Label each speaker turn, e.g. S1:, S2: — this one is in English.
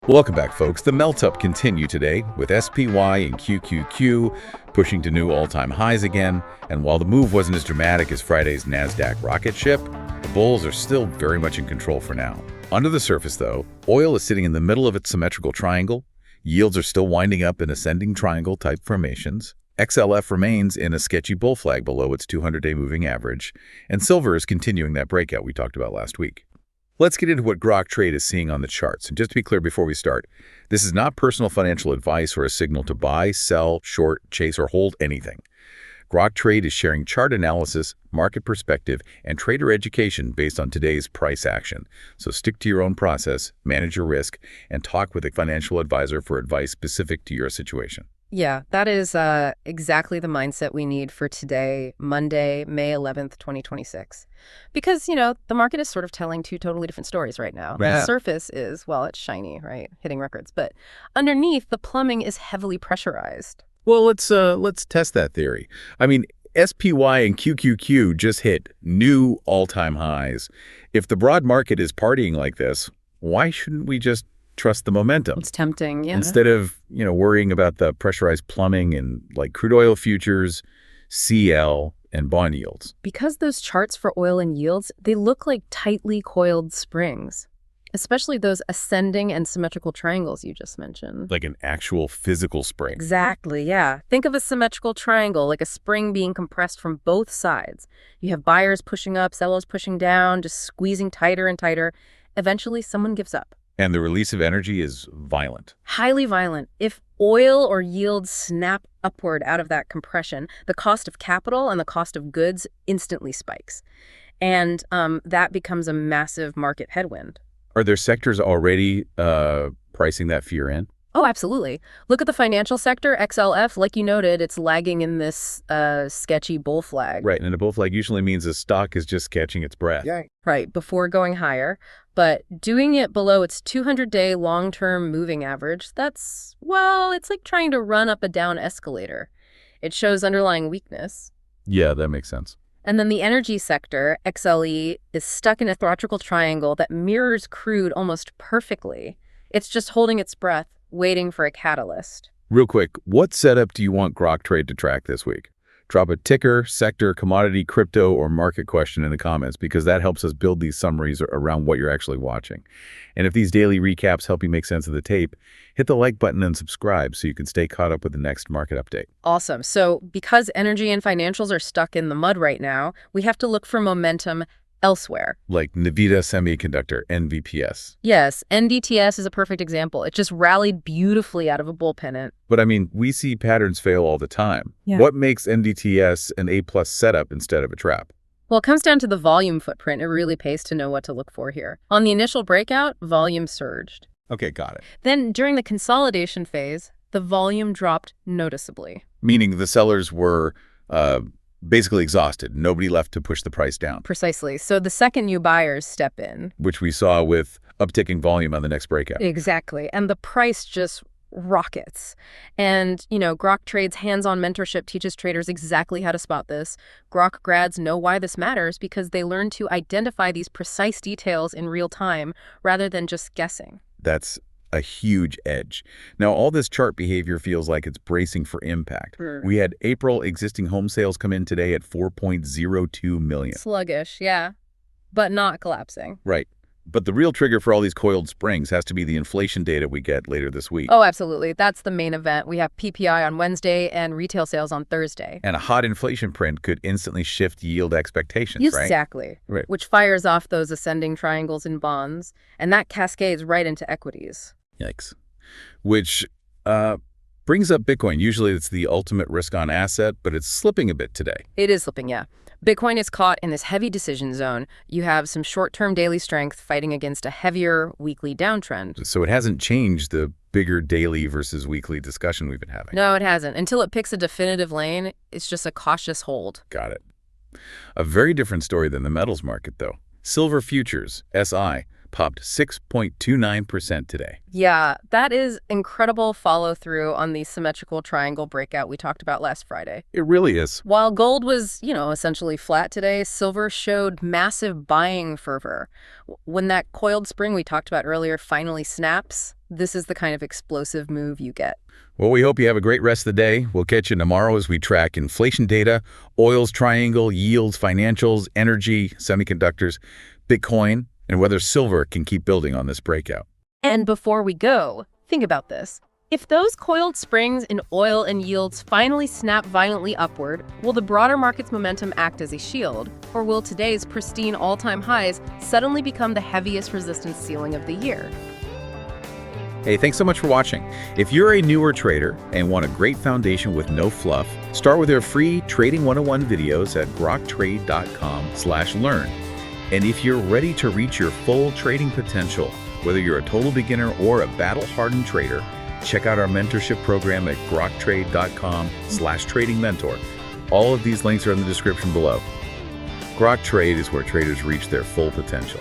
S1: Welcome back, folks. The melt-up continue today with SPY and QQQ pushing to new all-time highs again. And while the move wasn't as dramatic as Friday's NASDAQ rocket ship, the bulls are still very much in control for now. Under the surface, though, oil is sitting in the middle of its symmetrical triangle. Yields are still winding up in ascending triangle-type formations. XLF remains in a sketchy bull flag below its 200-day moving average. And silver is continuing that breakout we talked about last week. Let's get into what Grok Trade is seeing on the charts. And just to be clear before we start, this is not personal financial advice or a signal to buy, sell, short, chase, or hold anything. Grok Trade is sharing chart analysis, market perspective, and trader education based on today's price action. So stick to your own process, manage your risk, and talk with a financial advisor for advice specific to your situation.
S2: Yeah, that is exactly the mindset we need for today, Monday, May 11th, 2026. Because, the market is sort of telling two totally different stories right now.
S1: Yeah.
S2: The surface is, well, it's shiny, right? Hitting records. But underneath, the plumbing is heavily pressurized.
S1: Well, let's test that theory. I mean, SPY and QQQ just hit new all-time highs. If the broad market is partying like this, why shouldn't we just trust the momentum?
S2: It's tempting, yeah.
S1: Instead of, worrying about the pressurized plumbing in like crude oil futures, CL, and bond yields.
S2: Because those charts for oil and yields, they look like tightly coiled springs, especially those ascending and symmetrical triangles you just mentioned.
S1: Like an actual physical spring.
S2: Exactly, yeah. Think of a symmetrical triangle, like a spring being compressed from both sides. You have buyers pushing up, sellers pushing down, just squeezing tighter and tighter. Eventually, someone gives up.
S1: And the release of energy is violent.
S2: Highly violent. If oil or yields snap upward out of that compression, the cost of capital and the cost of goods instantly spikes. And that becomes a massive market headwind.
S1: Are there sectors already pricing that fear in?
S2: Oh, absolutely. Look at the financial sector, XLF. Like you noted, it's lagging in this sketchy bull flag.
S1: Right, and a bull flag usually means a stock is just catching its breath.
S3: Yeah.
S2: Right, before going higher. But doing it below its 200-day long-term moving average, it's like trying to run up a down escalator. It shows underlying weakness.
S1: Yeah, that makes sense.
S2: And then the energy sector, XLE, is stuck in a theatrical triangle that mirrors crude almost perfectly. It's just holding its breath, waiting for a catalyst.
S1: Real quick, what setup do you want Grok Trade to track this week? Drop a ticker, sector, commodity, crypto, or market question in the comments because that helps us build these summaries around what you're actually watching. And if these daily recaps help you make sense of the tape, hit the like button and subscribe so you can stay caught up with the next market update.
S2: Awesome. So because energy and financials are stuck in the mud right now, we have to look for momentum elsewhere.
S1: Like Nvidia Semiconductor, NVPS.
S2: Yes, NDTS is a perfect example. It just rallied beautifully out of a bull pennant.
S1: But I mean, we see patterns fail all the time.
S2: Yeah.
S1: What makes NDTS an A-plus setup instead of a trap?
S2: Well, it comes down to the volume footprint. It really pays to know what to look for here. On the initial breakout, volume surged.
S1: Okay, got it.
S2: Then during the consolidation phase, the volume dropped noticeably.
S1: Meaning the sellers were basically exhausted. Nobody left to push the price down.
S2: Precisely. So the second new buyers step in.
S1: Which we saw with upticking volume on the next breakout.
S2: Exactly. And the price just rockets. And, Grok Trade's hands-on mentorship teaches traders exactly how to spot this. Grok grads know why this matters because they learn to identify these precise details in real time rather than just guessing.
S1: That's a huge edge. Now, all this chart behavior feels like it's bracing for impact. We had April existing home sales come in today at 4.02 million.
S2: Sluggish, yeah, but not collapsing.
S1: Right. But the real trigger for all these coiled springs has to be the inflation data we get later this week.
S2: Oh, absolutely. That's the main event. We have PPI on Wednesday and retail sales on Thursday.
S1: And a hot inflation print could instantly shift yield expectations, right?
S2: Exactly.
S1: Right.
S2: Which fires off those ascending triangles in bonds, and that cascades right into equities.
S1: Yikes. Which brings up Bitcoin. Usually it's the ultimate risk-on asset, but it's slipping a bit today.
S2: It is slipping, yeah. Bitcoin is caught in this heavy decision zone. You have some short-term daily strength fighting against a heavier weekly downtrend.
S1: So it hasn't changed the bigger daily versus weekly discussion we've been having.
S2: No, it hasn't. Until it picks a definitive lane, it's just a cautious hold.
S1: Got it. A very different story than the metals market, though. Silver futures, SI, popped 6.29% today.
S2: Yeah, that is incredible follow-through on the symmetrical triangle breakout we talked about last Friday.
S1: It really is.
S2: While gold was, essentially flat today, silver showed massive buying fervor. When that coiled spring we talked about earlier finally snaps, this is the kind of explosive move you get.
S1: Well, we hope you have a great rest of the day. We'll catch you tomorrow as we track inflation data, oil's triangle, yields, financials, energy, semiconductors, Bitcoin, and whether silver can keep building on this breakout.
S2: And before we go, think about this. If those coiled springs in oil and yields finally snap violently upward, will the broader market's momentum act as a shield? Or will today's pristine all-time highs suddenly become the heaviest resistance ceiling of the year?
S1: Hey, thanks so much for watching. If you're a newer trader and want a great foundation with no fluff, start with our free Trading 101 videos at groktrade.com/learn. And if you're ready to reach your full trading potential, whether you're a total beginner or a battle-hardened trader, check out our mentorship program at groktrade.com/trading mentor. All of these links are in the description below. Grok Trade is where traders reach their full potential.